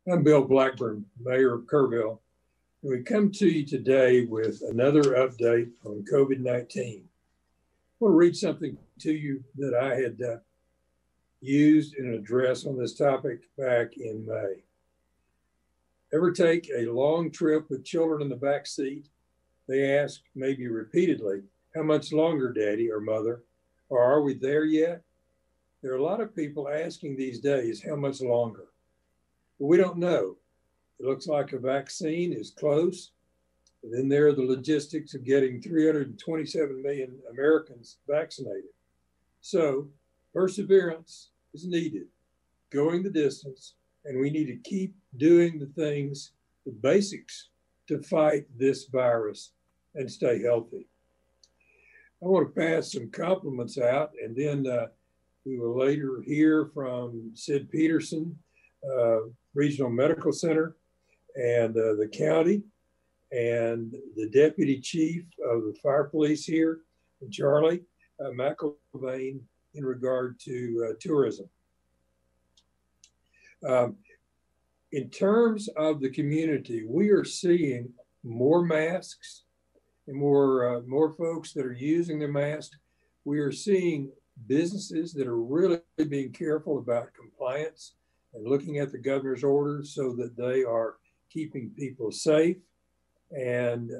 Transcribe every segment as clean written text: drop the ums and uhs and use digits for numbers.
I'm Bill Blackburn, Mayor of Kerrville. We come to you today with another update on COVID-19. I want to read something to you that I had used in an address on this topic back in May. Ever take a long trip with children in the back seat? They ask, maybe repeatedly, how much longer, Daddy or Mother? Or are we there yet? There are a lot of people asking these days, how much longer? But we don't know. It looks like a vaccine is close. And then there are the logistics of getting 327 million Americans vaccinated. So perseverance is needed, going the distance, and we need to keep doing the things, the basics, to fight this virus and stay healthy. I want to pass some compliments out, and then we will later hear from Sid Peterson, Regional Medical Center, and the county, and the deputy chief of the fire police here, and Charlie McElvain, in regard to tourism. In terms of the community, we are seeing more masks and more folks that are using their masks. We are seeing businesses that are really being careful about compliance and looking at the governor's orders so that they are keeping people safe. And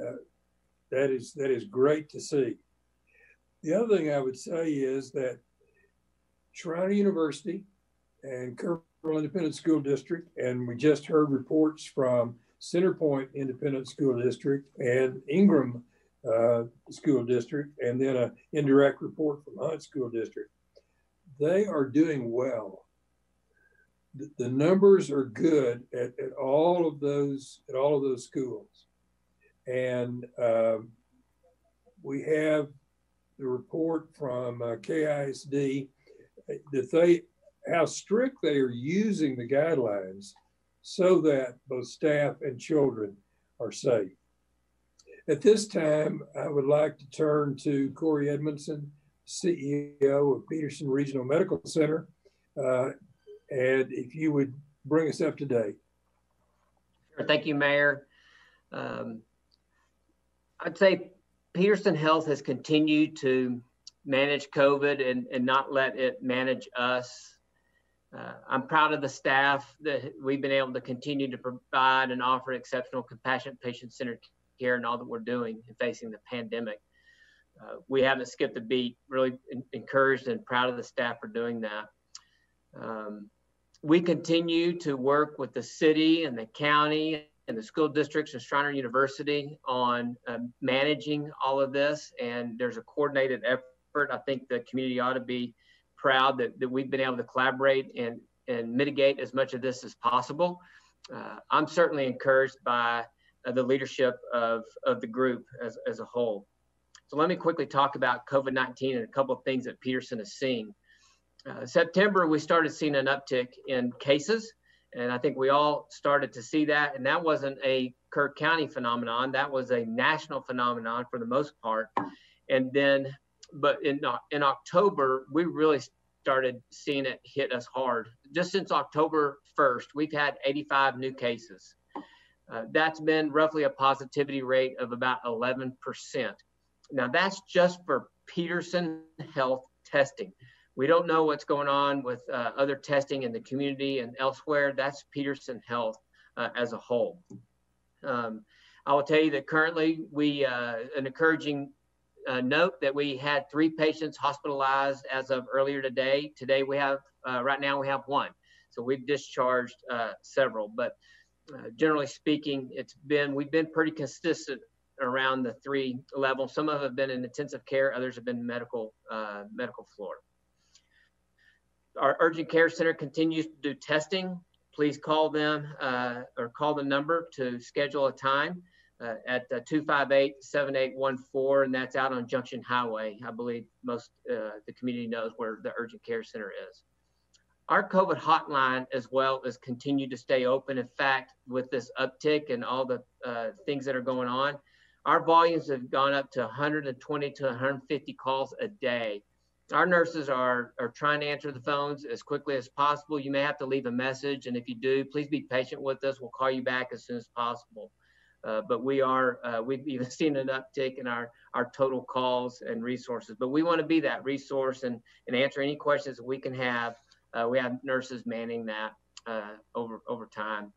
that is great to see. The other thing I would say is that Shriner University and Kerrville Independent School District, and we just heard reports from Centerpoint Independent School District and Ingram School District, and then an indirect report from Hunt School District. They are doing well. The numbers are good at all of those schools, and we have the report from KISD that how strict they are using the guidelines so that both staff and children are safe. At this time, I would like to turn to Corey Edmondson, CEO of Peterson Regional Medical Center, and if you would bring us up to date. Sure. Thank you, Mayor. I'd say Peterson Health has continued to manage COVID and not let it manage us. I'm proud of the staff that we've been able to continue to provide and offer exceptional, compassionate, patient-centered care in all that we're doing in facing the pandemic. We haven't skipped a beat, really encouraged and proud of the staff for doing that. We continue to work with the city and the county and the school districts and Shriner University on managing all of this, and there's a coordinated effort. I think the community ought to be proud that we've been able to collaborate and mitigate as much of this as possible. I'm certainly encouraged by the leadership of the group as a whole. So let me quickly talk about COVID-19 and a couple of things that Peterson is seeing. September, we started seeing an uptick in cases, and I think we all started to see that, and that wasn't a Kerr County phenomenon. That was a national phenomenon for the most part. And then, but in October, we really started seeing it hit us hard. Just since October 1st, we've had 85 new cases. That's been roughly a positivity rate of about 11%. Now that's just for Peterson Health testing. We don't know what's going on with other testing in the community and elsewhere. That's Peterson Health as a whole. I will tell you that currently an encouraging note that we had 3 patients hospitalized as of earlier today. Today we have, right now we have 1. So we've discharged several, but generally speaking, we've been pretty consistent around the 3 levels. Some of them have been in intensive care, others have been medical floor. Our urgent care center continues to do testing. Please call them or call the number to schedule a time at 258-7814, and that's out on Junction Highway. I believe most the community knows where the urgent care center is. Our COVID hotline as well has continued to stay open. In fact, with this uptick and all the things that are going on, our volumes have gone up to 120 to 150 calls a day our nurses are trying to answer the phones as quickly as possible. You may have to leave a message, and if you do, please be patient with us. We'll call you back as soon as possible. But we've even seen an uptick in our total calls and resources. But we want to be that resource and answer any questions that we can have. We have nurses manning that over time.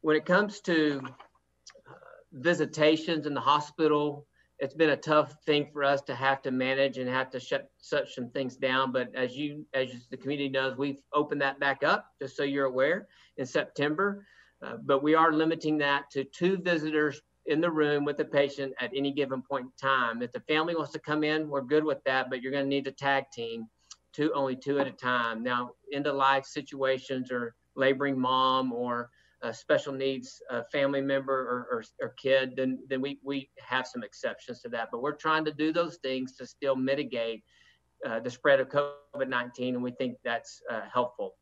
When it comes to visitations in the hospital, it's been a tough thing for us to have to manage and have to shut some things down. But as the community knows, we've opened that back up, just so you're aware, in September. But we are limiting that to 2 visitors in the room with the patient at any given point in time. If the family wants to come in, we're good with that, but you're going to need a tag team, only 2 at a time. Now, end of life situations or laboring mom or a special needs family member or kid, then we have some exceptions to that. But we're trying to do those things to still mitigate the spread of COVID-19, and we think that's helpful.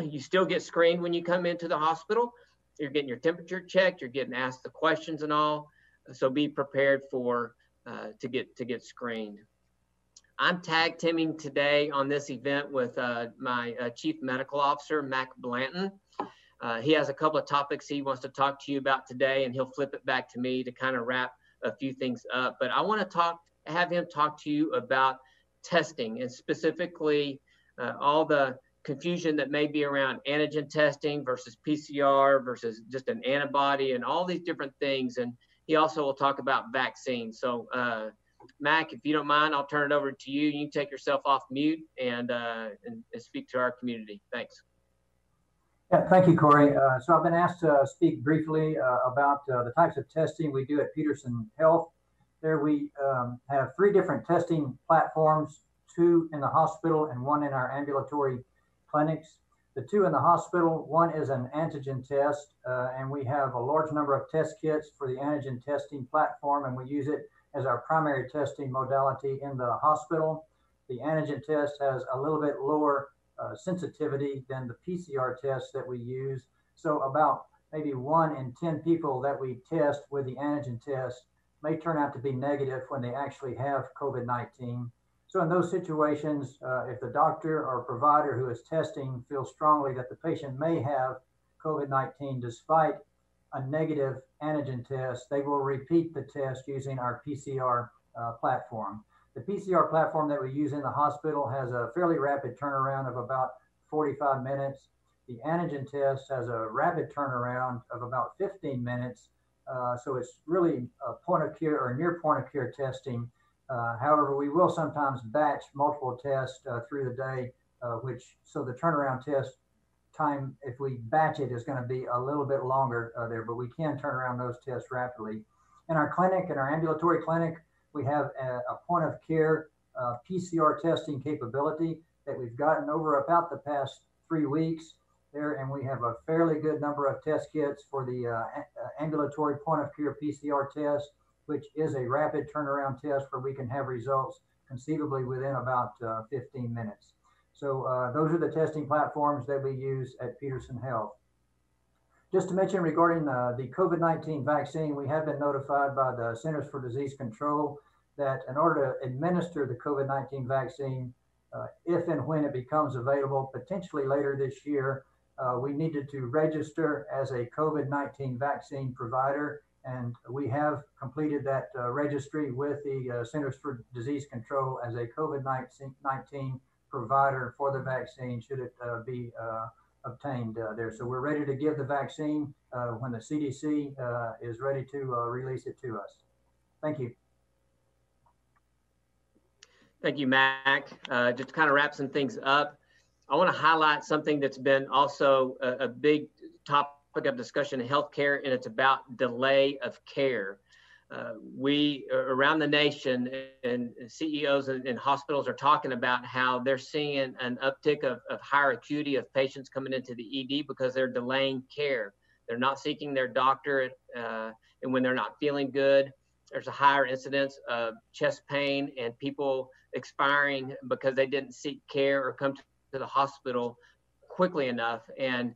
You still get screened when you come into the hospital. You're getting your temperature checked. You're getting asked the questions and all. So be prepared for to get screened. I'm tag teaming today on this event with my Chief Medical Officer, Mac Blanton. He has a couple of topics he wants to talk to you about today, and he'll flip it back to me to kind of wrap a few things up. But I want to have him talk to you about testing, and specifically all the confusion that may be around antigen testing versus PCR versus just an antibody and all these different things. And he also will talk about vaccines. So Mac, if you don't mind, I'll turn it over to you. You can take yourself off mute and speak to our community. Thanks. Yeah, thank you, Corey. So I've been asked to speak briefly about the types of testing we do at Peterson Health. There we have 3 different testing platforms, 2 in the hospital and 1 in our ambulatory clinics. The 2 in the hospital, 1 is an antigen test, and we have a large number of test kits for the antigen testing platform, and we use it as our primary testing modality in the hospital. The antigen test has a little bit lower sensitivity than the PCR test that we use. So about maybe 1 in 10 people that we test with the antigen test may turn out to be negative when they actually have COVID-19. So in those situations, if the doctor or provider who is testing feels strongly that the patient may have COVID-19 despite a negative antigen test, they will repeat the test using our PCR platform. The PCR platform that we use in the hospital has a fairly rapid turnaround of about 45 minutes. The antigen test has a rapid turnaround of about 15 minutes. So it's really a point of care or near point of care testing. However, we will sometimes batch multiple tests through the day, so the turnaround test time, if we batch it, is going to be a little bit longer there, but we can turn around those tests rapidly. In our clinic, in our ambulatory clinic, we have a point of care PCR testing capability that we've gotten over about the past 3 weeks there, and we have a fairly good number of test kits for the ambulatory point of care PCR test, which is a rapid turnaround test where we can have results conceivably within about 15 minutes. So those are the testing platforms that we use at Peterson Health. Just to mention regarding the COVID-19 vaccine, we have been notified by the Centers for Disease Control that in order to administer the COVID-19 vaccine, if and when it becomes available, potentially later this year, we needed to register as a COVID-19 vaccine provider. And we have completed that registry with the Centers for Disease Control as a COVID-19 provider for the vaccine, should it be obtained there. So we're ready to give the vaccine when the CDC is ready to release it to us. Thank you. Thank you, Mac. Just to kind of wrap some things up, I want to highlight something that's been also a big topic of discussion in healthcare, and it's about delay of care. We around the nation and CEOs in hospitals are talking about how they're seeing an uptick of higher acuity of patients coming into the ED because they're delaying care. They're not seeking their doctor, and when they're not feeling good, there's a higher incidence of chest pain and people expiring because they didn't seek care or come to the hospital quickly enough. And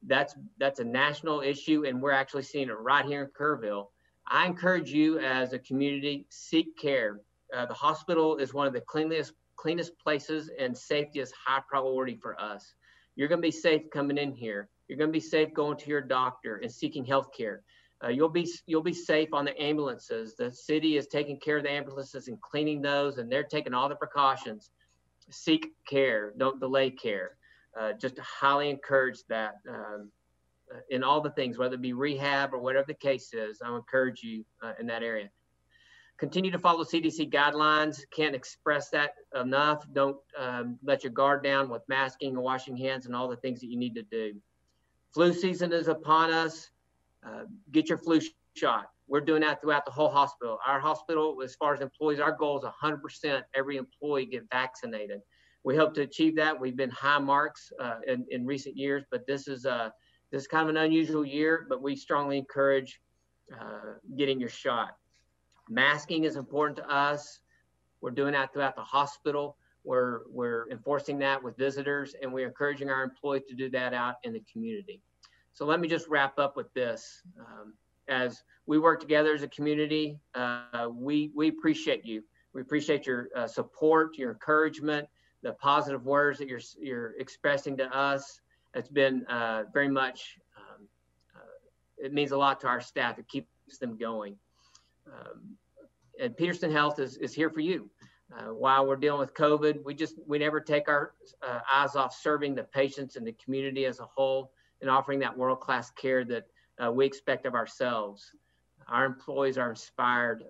that's a national issue, and we're actually seeing it right here in Kerrville. I encourage you as a community, seek care. The hospital is one of the cleanest places, and safety is high priority for us. You're going to be safe coming in here. You're going to be safe going to your doctor and seeking health care. You'll be safe on the ambulances. The city is taking care of the ambulances and cleaning those, and they're taking all the precautions. Seek care, don't delay care. Just highly encourage that in all the things, whether it be rehab or whatever the case is. I'll encourage you in that area. Continue to follow CDC guidelines. Can't express that enough. Don't let your guard down with masking and washing hands and all the things that you need to do. Flu season is upon us. Get your flu shot. We're doing that throughout the whole hospital. Our hospital, as far as employees, our goal is 100% every employee get vaccinated. We hope to achieve that. We've been high marks in recent years, but this is kind of an unusual year, but we strongly encourage getting your shot. Masking is important to us. We're doing that throughout the hospital. We're enforcing that with visitors, and we're encouraging our employees to do that out in the community. So let me just wrap up with this. As we work together as a community, we appreciate you. We appreciate your support, your encouragement, the positive words that you're expressing to us. It's been very much, it means a lot to our staff. It keeps them going. And Peterson Health is here for you. While we're dealing with COVID, we never take our eyes off serving the patients and the community as a whole and offering that world-class care that we expect of ourselves. Our employees are inspired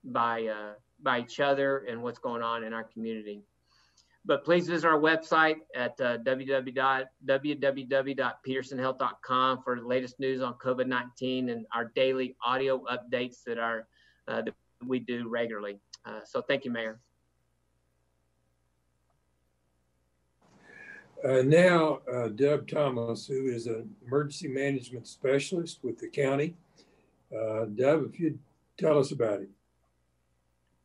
by each other and what's going on in our community. But please visit our website at www.petersonhealth.com for the latest news on COVID-19 and our daily audio updates that we do regularly. So thank you, Mayor. Now, Deb Thomas, who is an emergency management specialist with the county. Deb, if you'd tell us about it.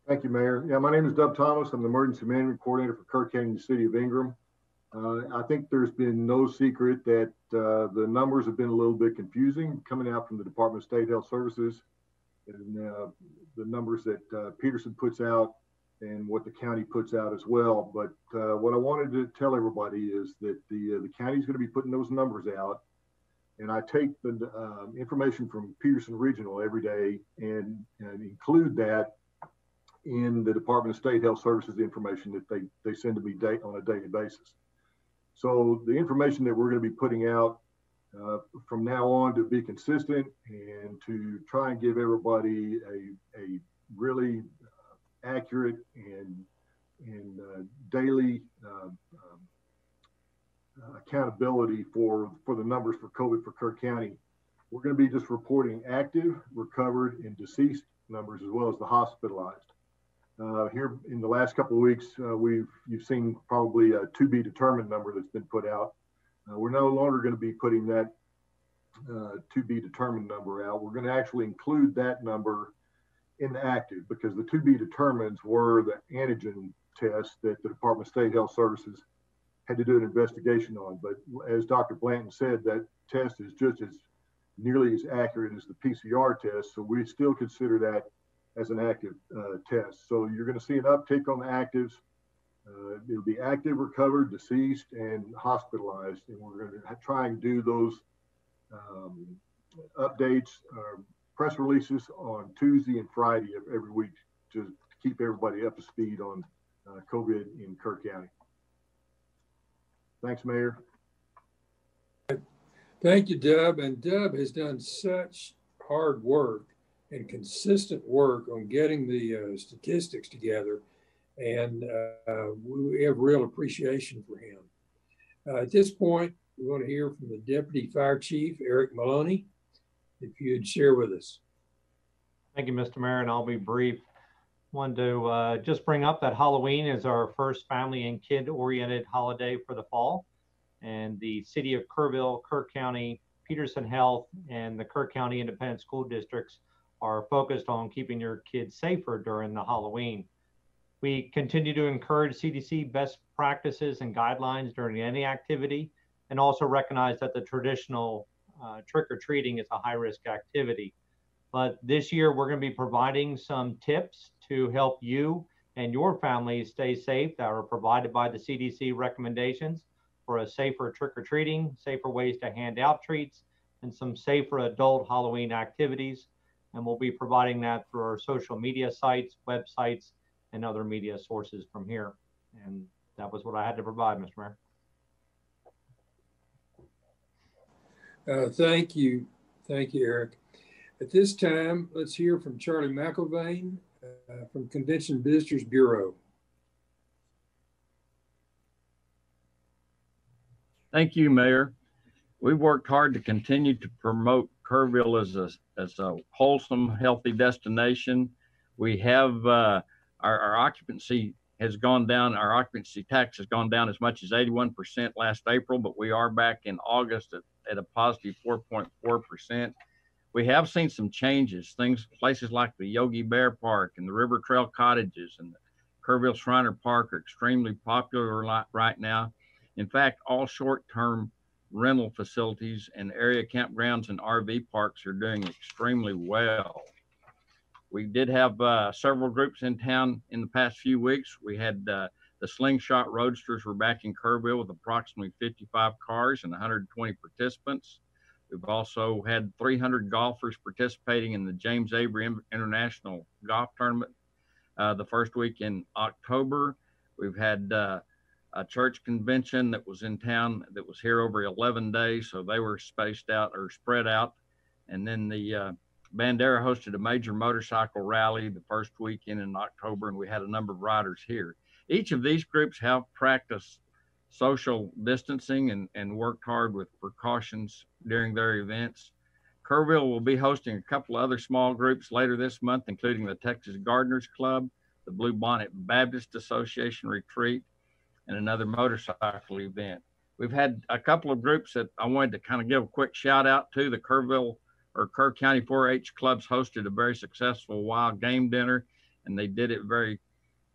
Thank you, Mayor. Yeah, my name is Deb Thomas. I'm the emergency management coordinator for Kerr County and the City of Ingram. I think there's been no secret that the numbers have been a little bit confusing coming out from the Department of State Health Services and the numbers that Peterson puts out and what the county puts out as well. But what I wanted to tell everybody is that the county is going to be putting those numbers out. And I take the information from Peterson Regional every day and include that in the Department of State Health Services information that they send to me on a daily basis. So the information that we're going to be putting out from now on to be consistent and to try and give everybody a really accurate and daily accountability for the numbers for COVID for Kerr County. We're going to be just reporting active, recovered, and deceased numbers as well as the hospitalized. Here in the last couple of weeks, you've seen probably a to be determined number that's been put out. We're no longer going to be putting that to be determined number out. We're going to actually include that number in the active because the to be determineds were the antigen tests that the Department of State Health Services had to do an investigation on. But as Dr. Blanton said, that test is just as nearly as accurate as the PCR test. So we still consider that as an active test. So you're going to see an uptick on the actives. It'll be active, recovered, deceased, and hospitalized. And we're going to try and do those updates, press releases on Tuesday and Friday of every week to keep everybody up to speed on COVID in Kerr County. Thanks, Mayor. Thank you, Deb. And Deb has done such hard work and consistent work on getting the statistics together. And we have real appreciation for him. At this point, we want to hear from the Deputy Fire Chief, Eric Maloney, if you'd share with us. Thank you, Mr. Mayor, and I'll be brief. Wanted to just bring up that Halloween is our first family and kid-oriented holiday for the fall. And the City of Kerrville, Kerr County, Peterson Health, and the Kerr County Independent School Districts are focused on keeping your kids safer during the Halloween. We continue to encourage CDC best practices and guidelines during any activity, and also recognize that the traditional trick-or-treating is a high-risk activity. But this year, we're going to be providing some tips to help you and your family stay safe that are provided by the CDC recommendations for a safer trick-or-treating, safer ways to hand out treats, and some safer adult Halloween activities. And we'll be providing that through our social media sites, websites, and other media sources from here. And that was what I had to provide, Mr. Mayor. Thank you. Thank you, Eric. At this time, let's hear from Charlie McIlvain from Convention Visitors Bureau. Thank you, Mayor. We've worked hard to continue to promote Kerrville as a wholesome, healthy destination. We have our occupancy has gone down. Our occupancy tax has gone down as much as 81% last April, but we are back in August at a positive 4.4%. We have seen some changes. Places like the Yogi Bear Park and the River Trail Cottages and the Kerrville Shriner Park are extremely popular right now. In fact, all short-term rental facilities and area campgrounds and RV parks are doing extremely well. We did have several groups in town in the past few weeks. We had the Slingshot Roadsters were back in Kerrville with approximately 55 cars and 120 participants. We've also had 300 golfers participating in the James Avery International Golf Tournament the first week in October. We've had a church convention that was in town that was here over 11 days, so they were spaced out or spread out. And then the Bandera hosted a major motorcycle rally the first weekend in October, and we had a number of riders here. Each of these groups have practiced social distancing and worked hard with precautions during their events. Kerrville will be hosting a couple of other small groups later this month, including the Texas Gardeners Club, the Blue Bonnet Baptist Association Retreat, and another motorcycle event. We've had a couple of groups that I wanted to kind of give a quick shout out to. The Kerr County 4-H clubs hosted a very successful wild game dinner, and they did it very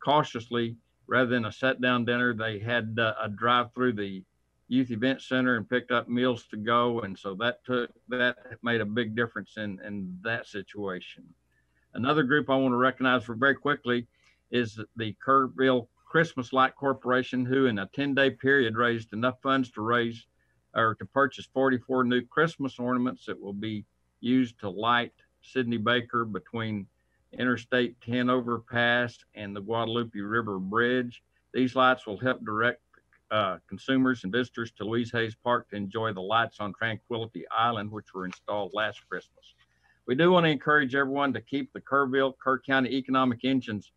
cautiously. Rather than a sit-down dinner, they had a drive through the youth event center and picked up meals to go, and so that made a big difference in that situation. Another group I want to recognize for very quickly is the Kerrville Christmas Light Corporation, who in a 10-day period raised enough funds to purchase 44 new Christmas ornaments that will be used to light Sidney Baker between Interstate 10 overpass and the Guadalupe River Bridge. These lights will help direct consumers and visitors to Louise Hayes Park to enjoy the lights on Tranquility Island, which were installed last Christmas. We do want to encourage everyone to keep the Kerr County economic engines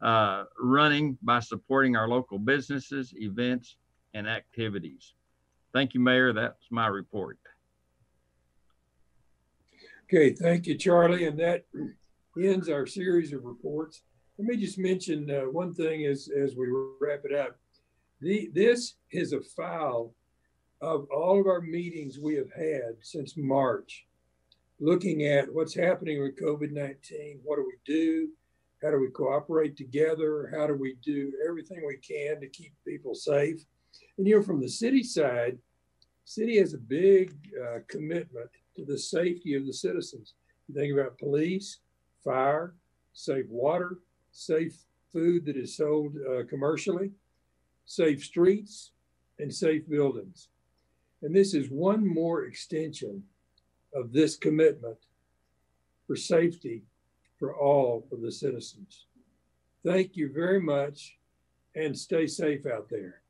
running by supporting our local businesses, events, and activities. Thank you, Mayor. That's my report. Okay, thank you, Charlie. And that ends our series of reports. Let me just mention one thing as we wrap it up. This is a file of all of our meetings we have had since March, looking at what's happening with COVID-19. What do we do? How do we cooperate together? How do we do everything we can to keep people safe? And from the city side, city has a big commitment to the safety of the citizens. You think about police, fire, safe water, safe food that is sold commercially, safe streets, and safe buildings. And this is one more extension of this commitment for safety for all of the citizens. Thank you very much, and stay safe out there.